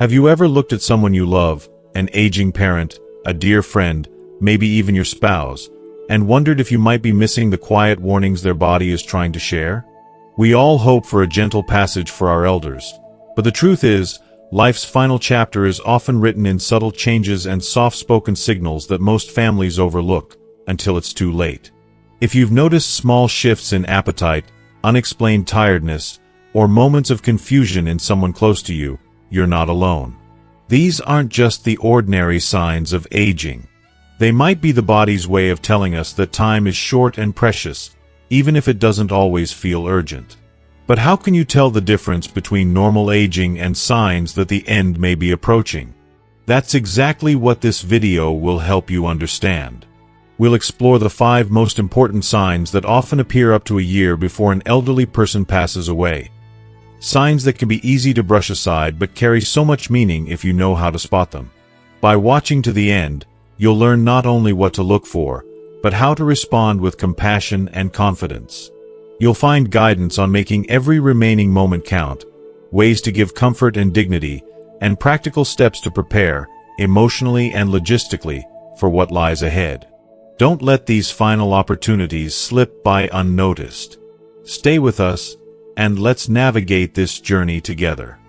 Have you ever looked at someone you love, an aging parent, a dear friend, maybe even your spouse, and wondered if you might be missing the quiet warnings their body is trying to share? We all hope for a gentle passage for our elders, but the truth is, life's final chapter is often written in subtle changes and soft-spoken signals that most families overlook until it's too late. If you've noticed small shifts in appetite, unexplained tiredness, or moments of confusion in someone close to you, you're not alone. These aren't just the ordinary signs of aging. They might be the body's way of telling us that time is short and precious, even if it doesn't always feel urgent. But how can you tell the difference between normal aging and signs that the end may be approaching? That's exactly what this video will help you understand. We'll explore the 5 most important signs that often appear up to a year before an elderly person passes away. Signs that can be easy to brush aside but carry so much meaning if you know how to spot them. By watching to the end, you'll learn not only what to look for, but how to respond with compassion and confidence. You'll find guidance on making every remaining moment count, ways to give comfort and dignity, and practical steps to prepare, emotionally and logistically, for what lies ahead. Don't let these final opportunities slip by unnoticed. Stay with us, and let's navigate this journey together.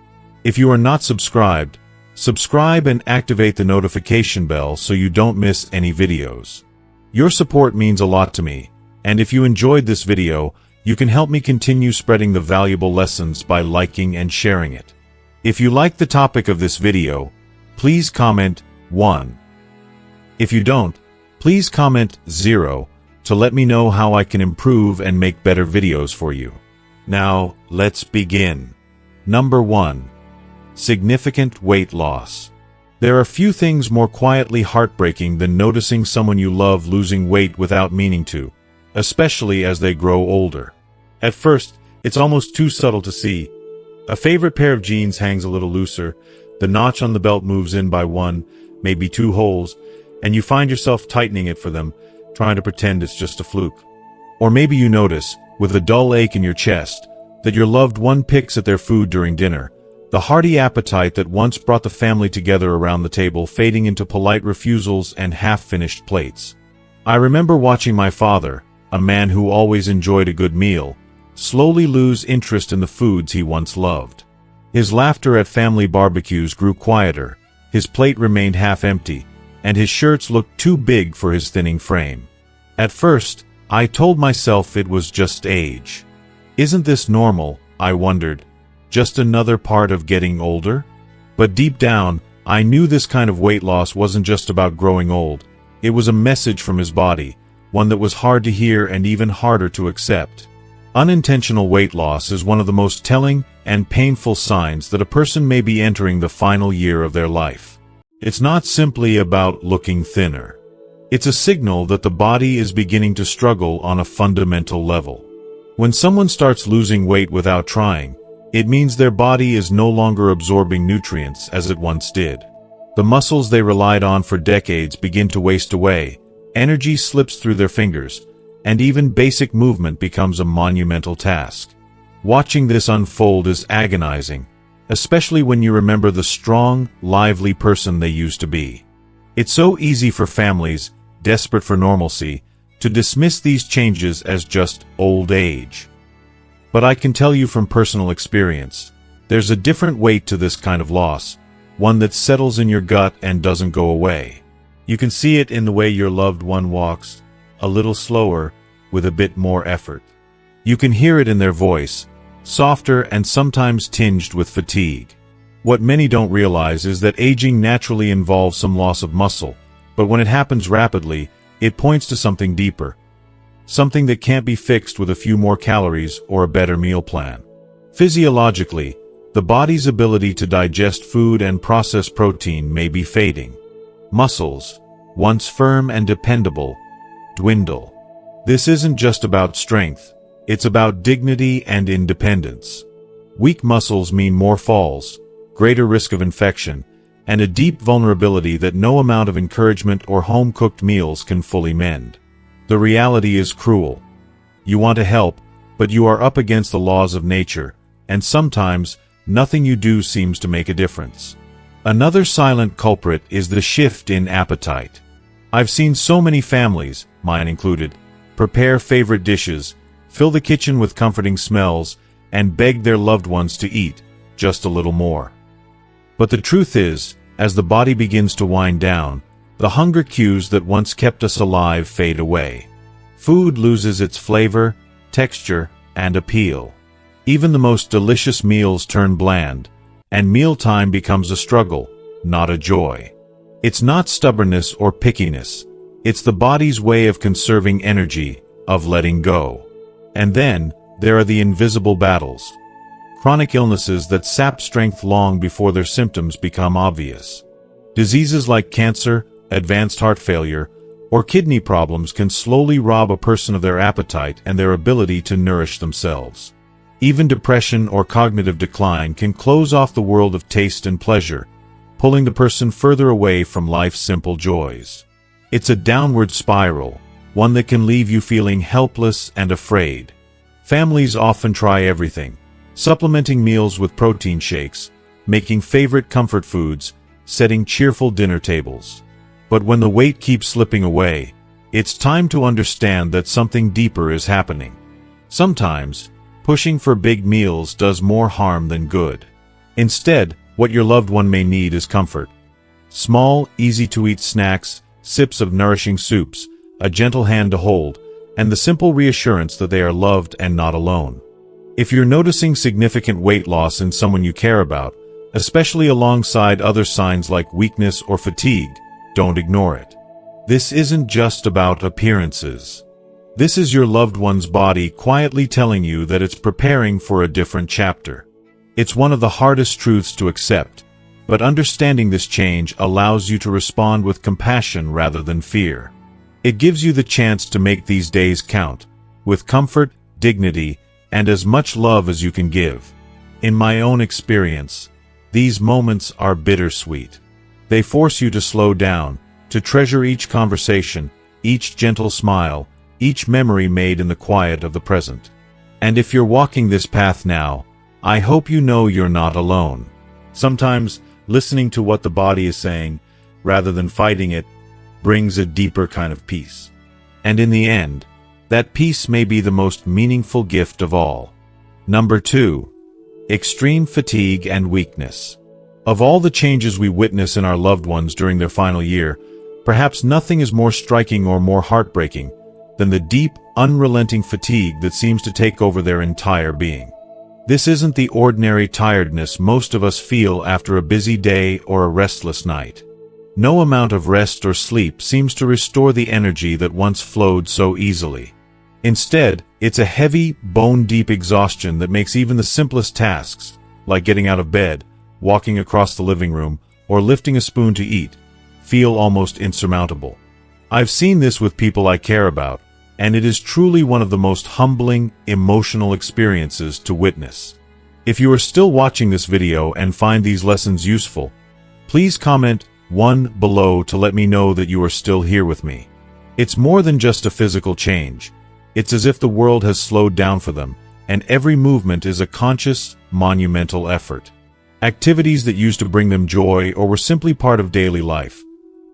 If you are not subscribed, subscribe and activate the notification bell so you don't miss any videos. Your support means a lot to me, and if you enjoyed this video, you can help me continue spreading the valuable lessons by liking and sharing it. If you like the topic of this video, please comment 1. If you don't, please comment 0 to let me know how I can improve and make better videos for you. Now, let's begin. Number 1. Significant weight loss. There are few things more quietly heartbreaking than noticing someone you love losing weight without meaning to, especially as they grow older. At first, it's almost too subtle to see. A favorite pair of jeans hangs a little looser, the notch on the belt moves in by 1, maybe 2 holes, and you find yourself tightening it for them, trying to pretend it's just a fluke. Or maybe you notice, with a dull ache in your chest, that your loved one picks at their food during dinner, the hearty appetite that once brought the family together around the table fading into polite refusals and half-finished plates. I remember watching my father, a man who always enjoyed a good meal, slowly lose interest in the foods he once loved. His laughter at family barbecues grew quieter, his plate remained half-empty, and his shirts looked too big for his thinning frame. At first, I told myself it was just age. Isn't this normal, I wondered, just another part of getting older? But deep down, I knew this kind of weight loss wasn't just about growing old. It was a message from his body, one that was hard to hear and even harder to accept. Unintentional weight loss is one of the most telling and painful signs that a person may be entering the final year of their life. It's not simply about looking thinner. It's a signal that the body is beginning to struggle on a fundamental level. When someone starts losing weight without trying, it means their body is no longer absorbing nutrients as it once did. The muscles they relied on for decades begin to waste away, energy slips through their fingers, and even basic movement becomes a monumental task. Watching this unfold is agonizing, especially when you remember the strong, lively person they used to be. It's so easy for families, desperate for normalcy, to dismiss these changes as just old age. But I can tell you from personal experience, there's a different weight to this kind of loss, one that settles in your gut and doesn't go away. You can see it in the way your loved one walks, a little slower, with a bit more effort. You can hear it in their voice, softer and sometimes tinged with fatigue. What many don't realize is that aging naturally involves some loss of muscle, but when it happens rapidly, it points to something deeper. Something that can't be fixed with a few more calories or a better meal plan. Physiologically, the body's ability to digest food and process protein may be fading. Muscles, once firm and dependable, dwindle. This isn't just about strength, it's about dignity and independence. Weak muscles mean more falls, greater risk of infection, and a deep vulnerability that no amount of encouragement or home-cooked meals can fully mend. The reality is cruel. You want to help, but you are up against the laws of nature, and sometimes, nothing you do seems to make a difference. Another silent culprit is the shift in appetite. I've seen so many families, mine included, prepare favorite dishes, fill the kitchen with comforting smells, and beg their loved ones to eat just a little more. But the truth is, as the body begins to wind down, the hunger cues that once kept us alive fade away. Food loses its flavor, texture, and appeal. Even the most delicious meals turn bland, and mealtime becomes a struggle, not a joy. It's not stubbornness or pickiness. It's the body's way of conserving energy, of letting go. And then, there are the invisible battles. Chronic illnesses that sap strength long before their symptoms become obvious. Diseases like cancer, advanced heart failure, or kidney problems can slowly rob a person of their appetite and their ability to nourish themselves. Even depression or cognitive decline can close off the world of taste and pleasure, pulling the person further away from life's simple joys. It's a downward spiral, one that can leave you feeling helpless and afraid. Families often try everything, supplementing meals with protein shakes, making favorite comfort foods, setting cheerful dinner tables. But when the weight keeps slipping away, it's time to understand that something deeper is happening. Sometimes, pushing for big meals does more harm than good. Instead, what your loved one may need is comfort. Small, easy-to-eat snacks, sips of nourishing soups, a gentle hand to hold, and the simple reassurance that they are loved and not alone. If you're noticing significant weight loss in someone you care about, especially alongside other signs like weakness or fatigue, don't ignore it. This isn't just about appearances. This is your loved one's body quietly telling you that it's preparing for a different chapter. It's one of the hardest truths to accept, but understanding this change allows you to respond with compassion rather than fear. It gives you the chance to make these days count, with comfort, dignity, and as much love as you can give. In my own experience, these moments are bittersweet. They force you to slow down, to treasure each conversation, each gentle smile, each memory made in the quiet of the present. And if you're walking this path now, I hope you know you're not alone. Sometimes, listening to what the body is saying, rather than fighting it, brings a deeper kind of peace. And in the end, that peace may be the most meaningful gift of all. Number 2. Extreme fatigue and weakness. Of all the changes we witness in our loved ones during their final year, perhaps nothing is more striking or more heartbreaking than the deep, unrelenting fatigue that seems to take over their entire being. This isn't the ordinary tiredness most of us feel after a busy day or a restless night. No amount of rest or sleep seems to restore the energy that once flowed so easily. Instead, it's a heavy, bone-deep exhaustion that makes even the simplest tasks, like getting out of bed, walking across the living room, or lifting a spoon to eat, feel almost insurmountable. I've seen this with people I care about, and it is truly one of the most humbling, emotional experiences to witness. If you are still watching this video and find these lessons useful, please comment 1 below to let me know that you are still here with me. It's more than just a physical change. It's as if the world has slowed down for them, and every movement is a conscious, monumental effort. Activities that used to bring them joy or were simply part of daily life,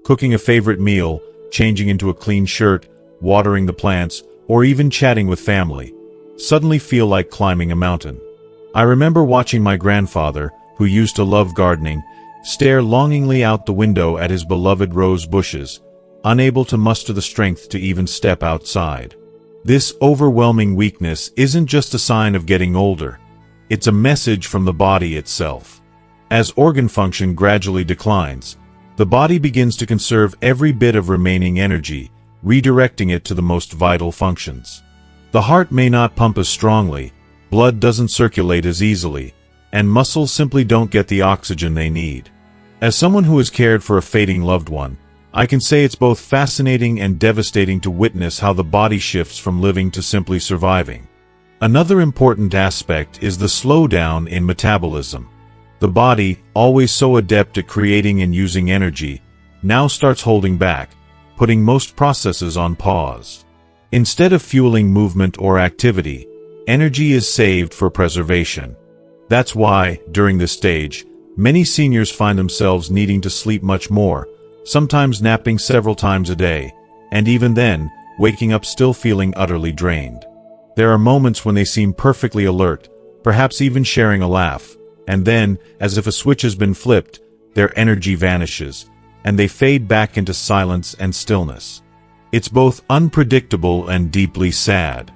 cooking a favorite meal, changing into a clean shirt, watering the plants, or even chatting with family, suddenly feel like climbing a mountain. I remember watching my grandfather, who used to love gardening, stare longingly out the window at his beloved rose bushes, unable to muster the strength to even step outside. This overwhelming weakness isn't just a sign of getting older. It's a message from the body itself. As organ function gradually declines, the body begins to conserve every bit of remaining energy, redirecting it to the most vital functions. The heart may not pump as strongly, blood doesn't circulate as easily, and muscles simply don't get the oxygen they need. As someone who has cared for a fading loved one, I can say it's both fascinating and devastating to witness how the body shifts from living to simply surviving. Another important aspect is the slowdown in metabolism. The body, always so adept at creating and using energy, now starts holding back, putting most processes on pause. Instead of fueling movement or activity, energy is saved for preservation. That's why, during this stage, Many seniors find themselves needing to sleep much more, sometimes napping several times a day, and even then, waking up still feeling utterly drained. There are moments when they seem perfectly alert, perhaps even sharing a laugh, and then, as if a switch has been flipped, their energy vanishes, and they fade back into silence and stillness. It's both unpredictable and deeply sad.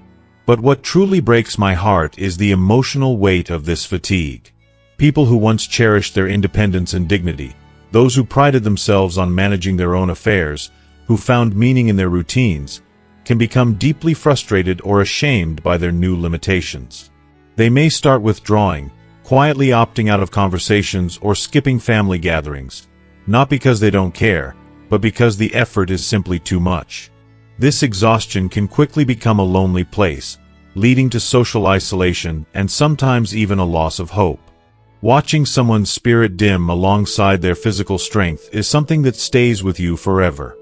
But what truly breaks my heart is the emotional weight of this fatigue. People who once cherished their independence and dignity, those who prided themselves on managing their own affairs, who found meaning in their routines, can become deeply frustrated or ashamed by their new limitations. They may start withdrawing, quietly opting out of conversations or skipping family gatherings, not because they don't care, but because the effort is simply too much. This exhaustion can quickly become a lonely place, leading to social isolation and sometimes even a loss of hope. Watching someone's spirit dim alongside their physical strength is something that stays with you forever.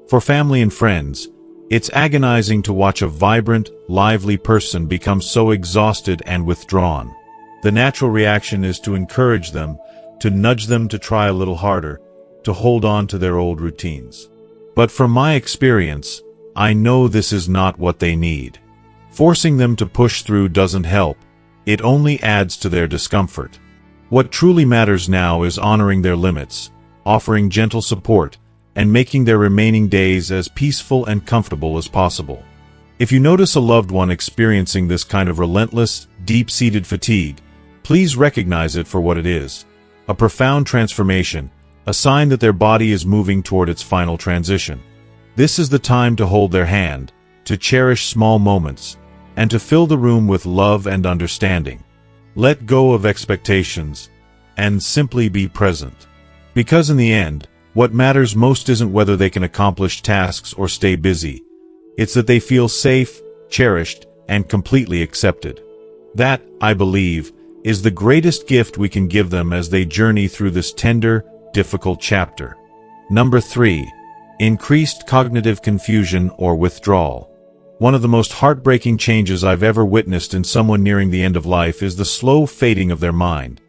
For family and friends, it's agonizing to watch a vibrant, lively person become so exhausted and withdrawn. The natural reaction is to encourage them, to nudge them to try a little harder, to hold on to their old routines. But from my experience, I know this is not what they need. Forcing them to push through doesn't help, it only adds to their discomfort. What truly matters now is honoring their limits, offering gentle support, and making their remaining days as peaceful and comfortable as possible. If you notice a loved one experiencing this kind of relentless, deep-seated fatigue, please recognize it for what it is: a profound transformation, a sign that their body is moving toward its final transition. This is the time to hold their hand, to cherish small moments, and to fill the room with love and understanding. Let go of expectations, and simply be present. Because in the end, what matters most isn't whether they can accomplish tasks or stay busy. It's that they feel safe, cherished, and completely accepted. That, I believe, is the greatest gift we can give them as they journey through this tender, difficult chapter. Number 3. Increased cognitive confusion or withdrawal. One of the most heartbreaking changes I've ever witnessed in someone nearing the end of life is the slow fading of their mind,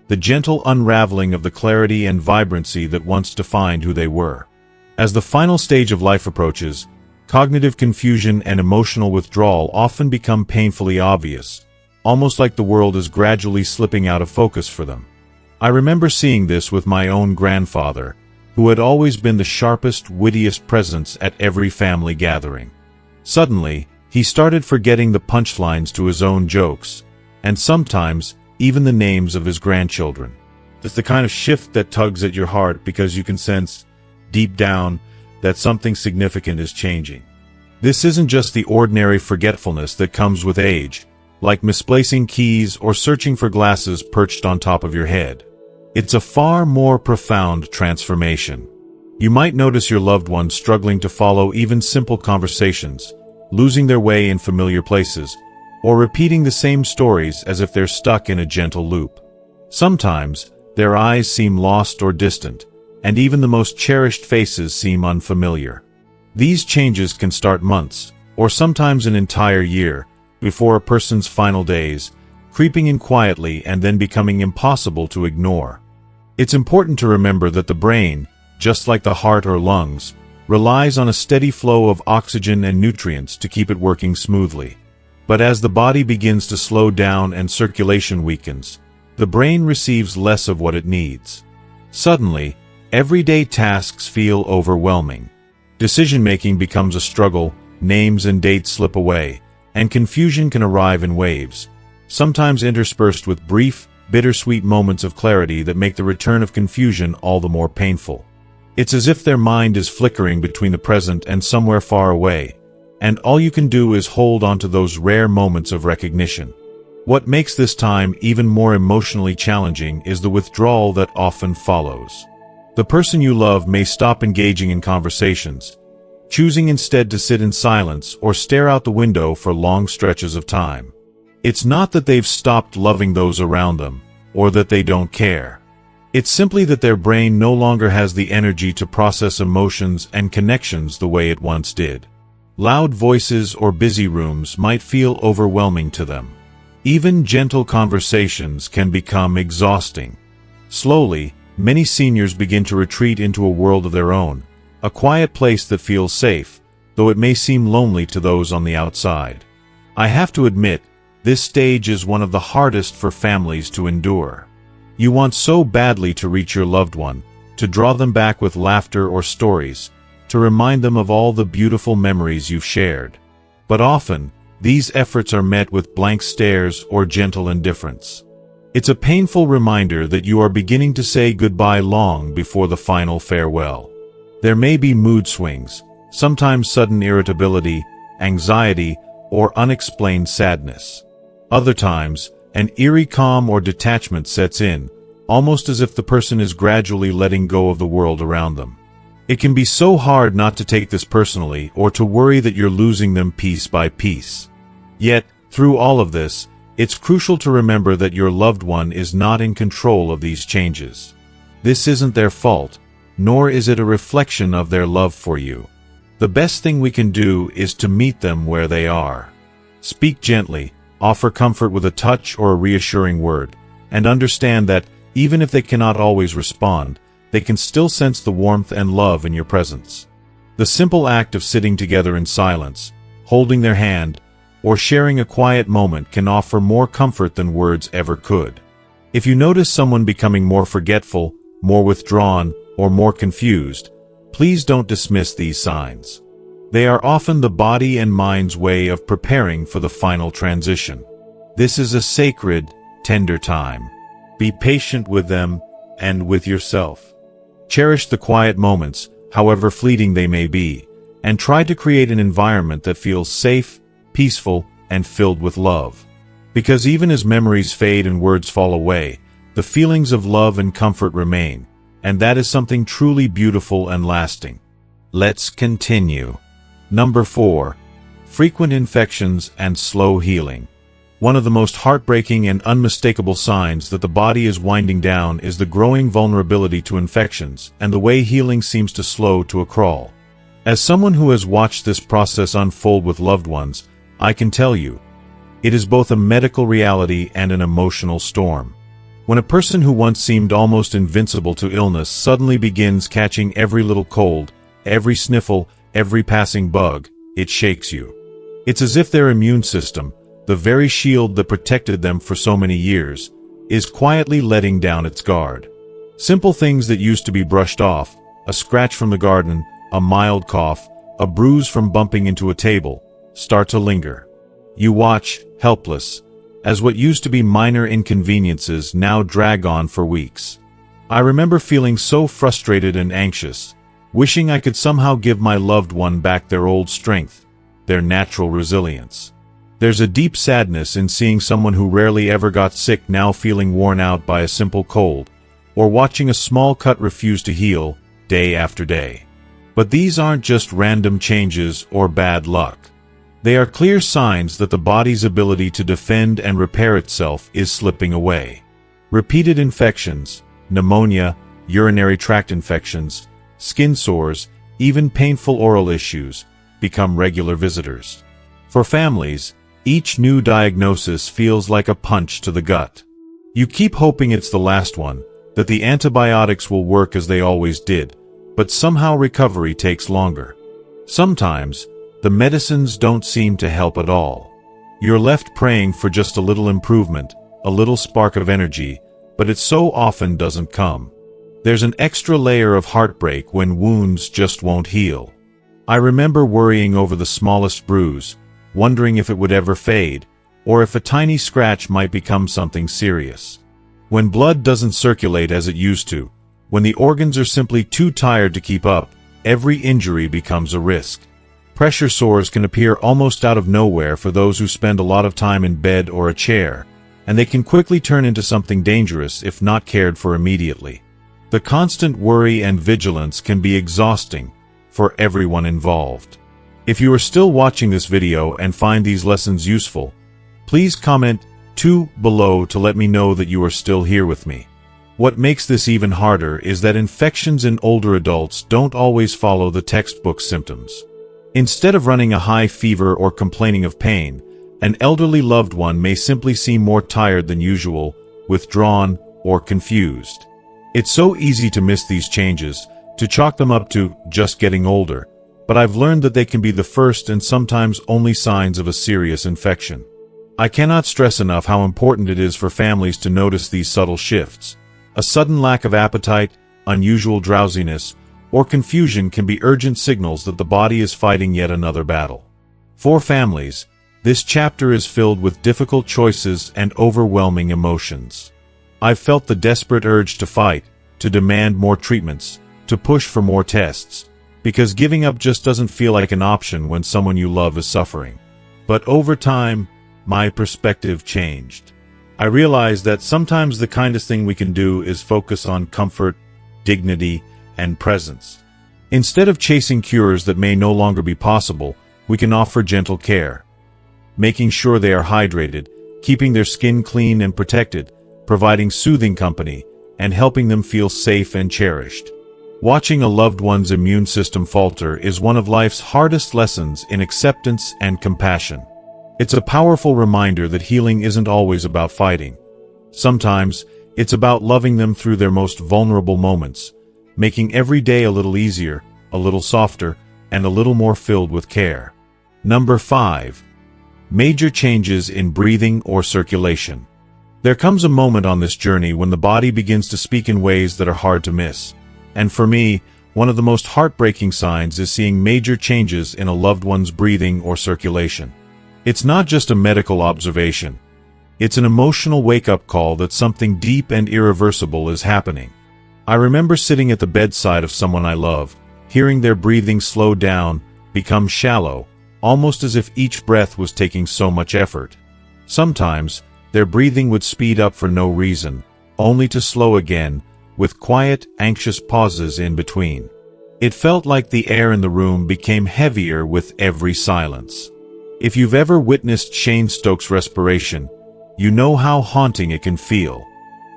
the gentle unraveling of the clarity and vibrancy that once defined who they were. As the final stage of life approaches, cognitive confusion and emotional withdrawal often become painfully obvious, almost like the world is gradually slipping out of focus for them. I remember seeing this with my own grandfather, who had always been the sharpest, wittiest presence at every family gathering. Suddenly, he started forgetting the punchlines to his own jokes, and sometimes even the names of his grandchildren. It's the kind of shift that tugs at your heart because you can sense, deep down, that something significant is changing. This isn't just the ordinary forgetfulness that comes with age, like misplacing keys or searching for glasses perched on top of your head. It's a far more profound transformation. You might notice your loved one struggling to follow even simple conversations, losing their way in familiar places, or repeating the same stories as if they're stuck in a gentle loop. Sometimes, their eyes seem lost or distant, and even the most cherished faces seem unfamiliar. These changes can start months, or sometimes an entire year, before a person's final days, creeping in quietly and then becoming impossible to ignore. It's important to remember that the brain, just like the heart or lungs, relies on a steady flow of oxygen and nutrients to keep it working smoothly. But as the body begins to slow down and circulation weakens, the brain receives less of what it needs. Suddenly, everyday tasks feel overwhelming. Decision-making becomes a struggle, names and dates slip away, and confusion can arrive in waves, sometimes interspersed with brief, bittersweet moments of clarity that make the return of confusion all the more painful. It's as if their mind is flickering between the present and somewhere far away, and all you can do is hold on to those rare moments of recognition. What makes this time even more emotionally challenging is the withdrawal that often follows. The person you love may stop engaging in conversations, choosing instead to sit in silence or stare out the window for long stretches of time. It's not that they've stopped loving those around them, or that they don't care. It's simply that their brain no longer has the energy to process emotions and connections the way it once did. Loud voices or busy rooms might feel overwhelming to them. Even gentle conversations can become exhausting. Slowly, many seniors begin to retreat into a world of their own, a quiet place that feels safe, though it may seem lonely to those on the outside. I have to admit, this stage is one of the hardest for families to endure. You want so badly to reach your loved one, to draw them back with laughter or stories, to remind them of all the beautiful memories you've shared. But often, these efforts are met with blank stares or gentle indifference. It's a painful reminder that you are beginning to say goodbye long before the final farewell. There may be mood swings, sometimes sudden irritability, anxiety, or unexplained sadness. Other times, an eerie calm or detachment sets in, almost as if the person is gradually letting go of the world around them. It can be so hard not to take this personally or to worry that you're losing them piece by piece. Yet, through all of this, it's crucial to remember that your loved one is not in control of these changes. This isn't their fault, nor is it a reflection of their love for you. The best thing we can do is to meet them where they are. Speak gently, offer comfort with a touch or a reassuring word, and understand that, even if they cannot always respond, they can still sense the warmth and love in your presence. The simple act of sitting together in silence, holding their hand, or sharing a quiet moment can offer more comfort than words ever could. If you notice someone becoming more forgetful, more withdrawn, or more confused, please don't dismiss these signs. They are often the body and mind's way of preparing for the final transition. This is a sacred, tender time. Be patient with them and with yourself. Cherish the quiet moments, however fleeting they may be, and try to create an environment that feels safe, peaceful, and filled with love. Because even as memories fade and words fall away, the feelings of love and comfort remain, and that is something truly beautiful and lasting. Let's continue. Number 4. Frequent infections and slow healing. One of the most heartbreaking and unmistakable signs that the body is winding down is the growing vulnerability to infections and the way healing seems to slow to a crawl. As someone who has watched this process unfold with loved ones, I can tell you, it is both a medical reality and an emotional storm. When a person who once seemed almost invincible to illness suddenly begins catching every little cold, every sniffle, every passing bug, it shakes you. It's as if their immune system, the very shield that protected them for so many years, is quietly letting down its guard. Simple things that used to be brushed off, a scratch from the garden, a mild cough, a bruise from bumping into a table, start to linger. You watch, helpless, as what used to be minor inconveniences now drag on for weeks. I remember feeling so frustrated and anxious, wishing I could somehow give my loved one back their old strength, their natural resilience. There's a deep sadness in seeing someone who rarely ever got sick now feeling worn out by a simple cold, or watching a small cut refuse to heal, day after day. But these aren't just random changes or bad luck. They are clear signs that the body's ability to defend and repair itself is slipping away. Repeated infections, pneumonia, urinary tract infections, skin sores, even painful oral issues, become regular visitors. For families, each new diagnosis feels like a punch to the gut. You keep hoping it's the last one, that the antibiotics will work as they always did, but somehow recovery takes longer. Sometimes, the medicines don't seem to help at all. You're left praying for just a little improvement, a little spark of energy, but it so often doesn't come. There's an extra layer of heartbreak when wounds just won't heal. I remember worrying over the smallest bruise, wondering if it would ever fade, or if a tiny scratch might become something serious. When blood doesn't circulate as it used to, when the organs are simply too tired to keep up, every injury becomes a risk. Pressure sores can appear almost out of nowhere for those who spend a lot of time in bed or a chair, and they can quickly turn into something dangerous if not cared for immediately. The constant worry and vigilance can be exhausting for everyone involved. If you are still watching this video and find these lessons useful, please comment 2 below to let me know that you are still here with me. What makes this even harder is that infections in older adults don't always follow the textbook symptoms. Instead of running a high fever or complaining of pain, an elderly loved one may simply seem more tired than usual, withdrawn, or confused. It's so easy to miss these changes, to chalk them up to just getting older, but I've learned that they can be the first and sometimes only signs of a serious infection. I cannot stress enough how important it is for families to notice these subtle shifts. A sudden lack of appetite, unusual drowsiness, or confusion can be urgent signals that the body is fighting yet another battle. For families, this chapter is filled with difficult choices and overwhelming emotions. I've felt the desperate urge to fight, to demand more treatments, to push for more tests, because giving up just doesn't feel like an option when someone you love is suffering. But over time, my perspective changed. I realized that sometimes the kindest thing we can do is focus on comfort, dignity, and presence. Instead of chasing cures that may no longer be possible, we can offer gentle care, making sure they are hydrated, keeping their skin clean and protected, providing soothing company, and helping them feel safe and cherished. Watching a loved one's immune system falter is one of life's hardest lessons in acceptance and compassion. It's a powerful reminder that healing isn't always about fighting. Sometimes, it's about loving them through their most vulnerable moments, making every day a little easier, a little softer, and a little more filled with care. Number 5. Major changes in breathing or circulation. There comes a moment on this journey when the body begins to speak in ways that are hard to miss. And for me, one of the most heartbreaking signs is seeing major changes in a loved one's breathing or circulation. It's not just a medical observation. It's an emotional wake-up call that something deep and irreversible is happening. I remember sitting at the bedside of someone I love, hearing their breathing slow down, become shallow, almost as if each breath was taking so much effort. Sometimes, their breathing would speed up for no reason, only to slow again, with quiet, anxious pauses in between. It felt like the air in the room became heavier with every silence. If you've ever witnessed Shane Stokes' respiration, you know how haunting it can feel.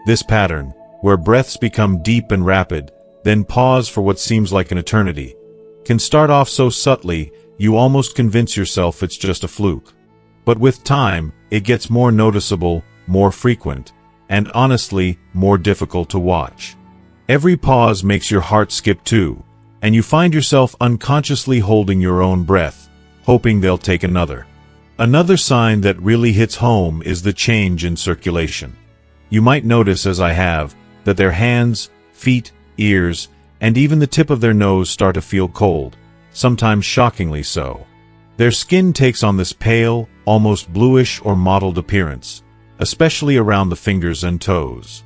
This pattern, where breaths become deep and rapid, then pause for what seems like an eternity, can start off so subtly you almost convince yourself it's just a fluke. But with time, it gets more noticeable, more frequent, and honestly, more difficult to watch. Every pause makes your heart skip too, and you find yourself unconsciously holding your own breath, hoping they'll take another. Another sign that really hits home is the change in circulation. You might notice, as I have, that their hands, feet, ears, and even the tip of their nose start to feel cold, sometimes shockingly so. Their skin takes on this pale, almost bluish or mottled appearance, especially around the fingers and toes.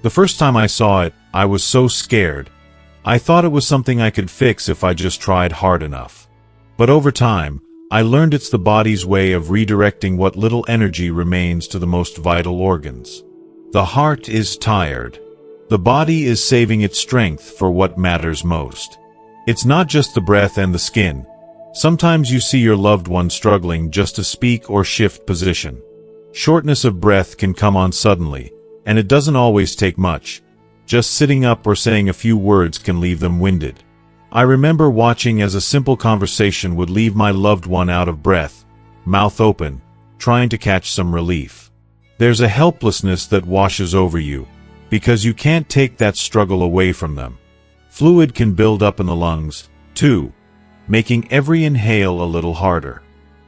The first time I saw it, I was so scared. I thought it was something I could fix if I just tried hard enough. But over time, I learned it's the body's way of redirecting what little energy remains to the most vital organs. The heart is tired. The body is saving its strength for what matters most. It's not just the breath and the skin. Sometimes you see your loved one struggling just to speak or shift position. Shortness of breath can come on suddenly, and it doesn't always take much. Just sitting up or saying a few words can leave them winded. I remember watching as a simple conversation would leave my loved one out of breath, mouth open, trying to catch some relief. There's a helplessness that washes over you, because you can't take that struggle away from them. Fluid can build up in the lungs, too, making every inhale a little harder.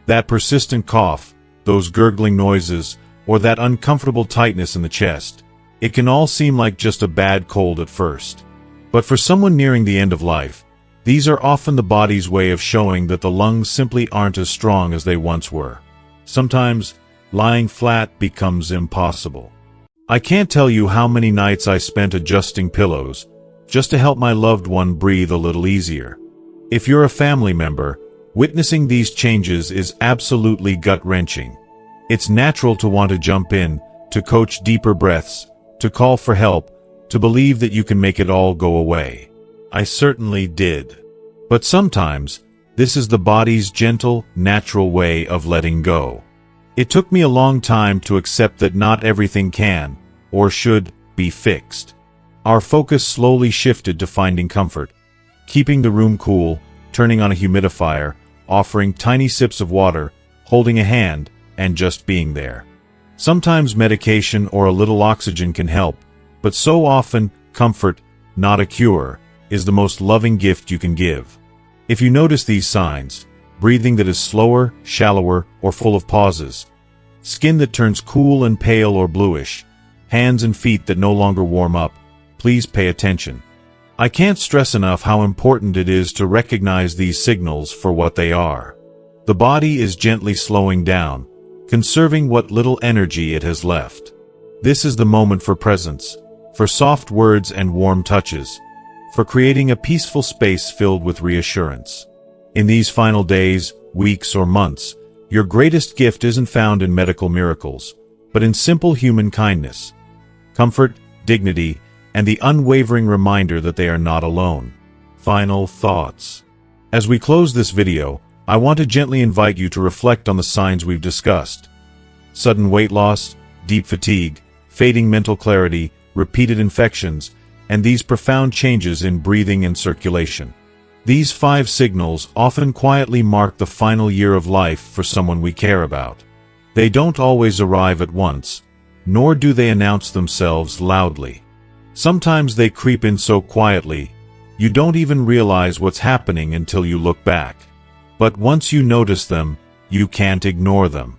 That persistent cough, those gurgling noises, or that uncomfortable tightness in the chest, it can all seem like just a bad cold at first. But for someone nearing the end of life, these are often the body's way of showing that the lungs simply aren't as strong as they once were. Sometimes, lying flat becomes impossible. I can't tell you how many nights I spent adjusting pillows, just to help my loved one breathe a little easier. If you're a family member, witnessing these changes is absolutely gut-wrenching. It's natural to want to jump in, to coach deeper breaths, to call for help, to believe that you can make it all go away. I certainly did. But sometimes, this is the body's gentle, natural way of letting go. It took me a long time to accept that not everything can, or should, be fixed. Our focus slowly shifted to finding comfort, keeping the room cool, turning on a humidifier, offering tiny sips of water, holding a hand, and just being there. Sometimes medication or a little oxygen can help, but so often, comfort, not a cure, is the most loving gift you can give. If you notice these signs, breathing that is slower, shallower, or full of pauses, skin that turns cool and pale or bluish, hands and feet that no longer warm up, please pay attention. I can't stress enough how important it is to recognize these signals for what they are. The body is gently slowing down, conserving what little energy it has left. This is the moment for presence, for soft words and warm touches, for creating a peaceful space filled with reassurance. In these final days, weeks, or months, your greatest gift isn't found in medical miracles, but in simple human kindness, comfort, dignity, and the unwavering reminder that they are not alone. Final thoughts. As we close this video, I want to gently invite you to reflect on the signs we've discussed. Sudden weight loss, deep fatigue, fading mental clarity, repeated infections, and these profound changes in breathing and circulation. These 5 signals often quietly mark the final year of life for someone we care about. They don't always arrive at once, nor do they announce themselves loudly. Sometimes they creep in so quietly, you don't even realize what's happening until you look back. But once you notice them, you can't ignore them.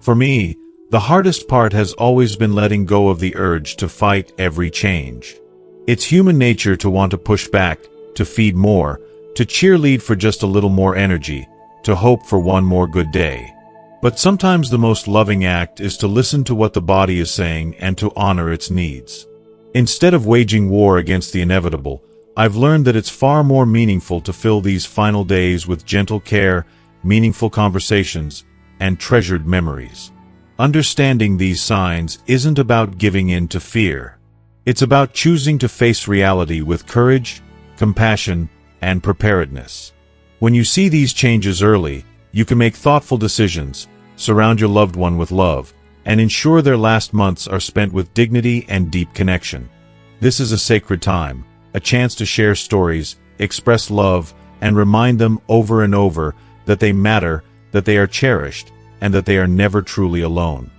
For me, the hardest part has always been letting go of the urge to fight every change. It's human nature to want to push back, to feed more, to cheerlead for just a little more energy, to hope for one more good day. But sometimes the most loving act is to listen to what the body is saying and to honor its needs. Instead of waging war against the inevitable, I've learned that it's far more meaningful to fill these final days with gentle care, meaningful conversations, and treasured memories. Understanding these signs isn't about giving in to fear. It's about choosing to face reality with courage, compassion, and preparedness. When you see these changes early, you can make thoughtful decisions, surround your loved one with love, and ensure their last months are spent with dignity and deep connection. This is a sacred time, a chance to share stories, express love, and remind them over and over that they matter, that they are cherished, and that they are never truly alone.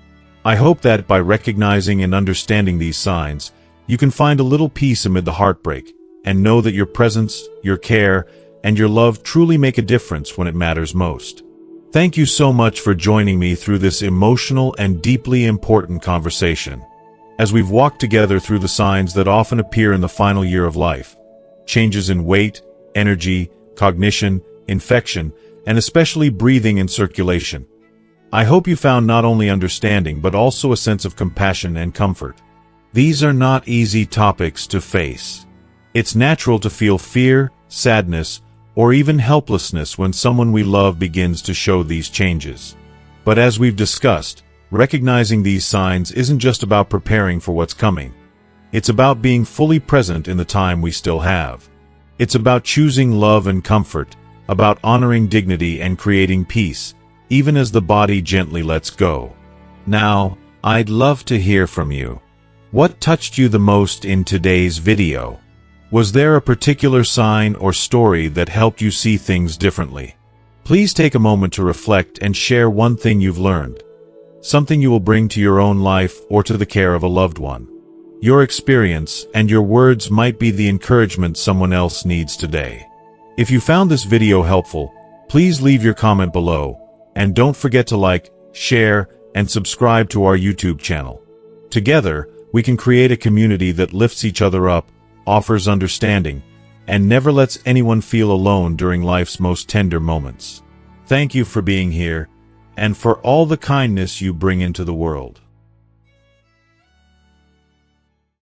I hope that by recognizing and understanding these signs, you can find a little peace amid the heartbreak, and know that your presence, your care, and your love truly make a difference when it matters most. Thank you so much for joining me through this emotional and deeply important conversation. As we've walked together through the signs that often appear in the final year of life, changes in weight, energy, cognition, infection, and especially breathing and circulation, I hope you found not only understanding but also a sense of compassion and comfort. These are not easy topics to face. It's natural to feel fear, sadness, or even helplessness when someone we love begins to show these changes. But as we've discussed, recognizing these signs isn't just about preparing for what's coming. It's about being fully present in the time we still have. It's about choosing love and comfort, about honoring dignity and creating peace, even as the body gently lets go. Now, I'd love to hear from you. What touched you the most in today's video? Was there a particular sign or story that helped you see things differently? Please take a moment to reflect and share one thing you've learned, something you will bring to your own life or to the care of a loved one. Your experience and your words might be the encouragement someone else needs today. If you found this video helpful, please leave your comment below, and don't forget to like, share, and subscribe to our YouTube channel. Together, we can create a community that lifts each other up, offers understanding, and never lets anyone feel alone during life's most tender moments. Thank you for being here, and for all the kindness you bring into the world.